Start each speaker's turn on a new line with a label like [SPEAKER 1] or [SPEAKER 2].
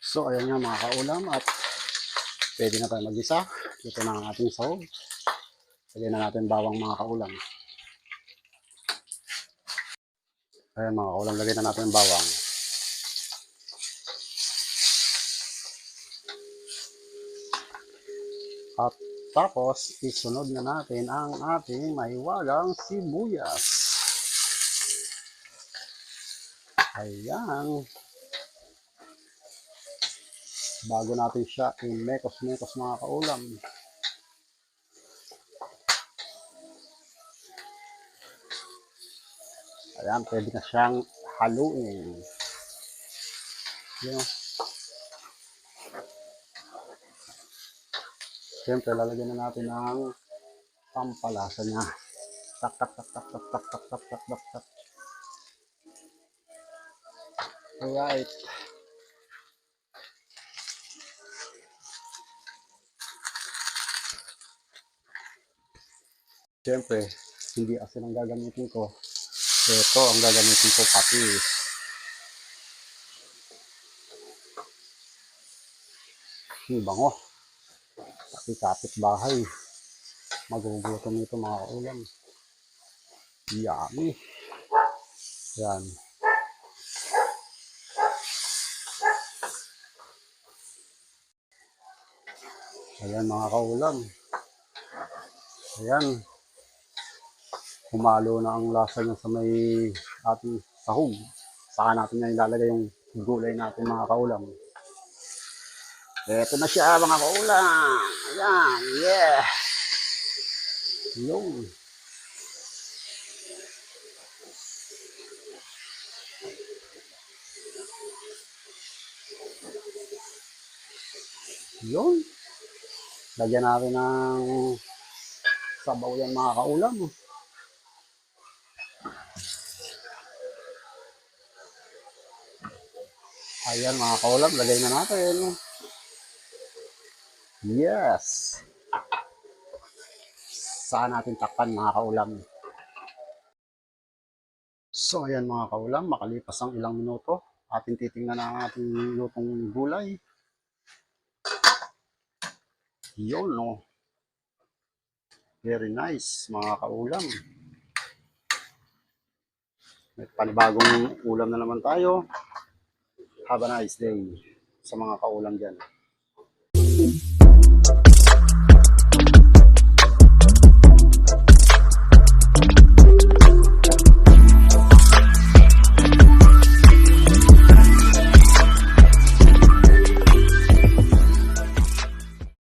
[SPEAKER 1] So ayan nga mga kaulam at pwede na tayo mag-isa. Ito na ang ating sahog. Lagyan na natin bawang mga kaulam. Ayan mga kaulam, lagyan na natin bawang. At tapos isunod na natin ang ating mahiwagang sibuyas. Ayan. Bago natin siya i-mekos-mekos mga kaulam. Ayan, pwede na siyang haluin. Ayan. Siyempre, lalagyan na natin ang pampalasa niya. Tak, tak, tak, tak, tak, tak, tak, tak, tak, tak, tak. Alright. Siyempre, hindi asin ang gagamitin ko. Ito ang gagamitin ko, patis. Bango. Pati kapit-bahay. Magugutom ito mga kaulam. Yummy. Yan. Ayan mga kaulam. Ayan. Humalo na ang lasa niya sa may ating sahog. Saka natin na ilalagay yung gulay natin mga kaulam. Ito na siya mga kaulam. Ayan. Yeah. Yung. Yun. Lagyan natin ng sabaw yan mga kaulam. Ayan mga kaulam, lagay na natin. Yes. Saan natin takpan mga kaulam. So ayan mga kaulam, makalipas ang ilang minuto, ating titingnan ang ating lutong gulay. Yun no. Very nice mga kaulam. May panibagong ulam na naman tayo. Have a nice day sa mga kaulam dyan.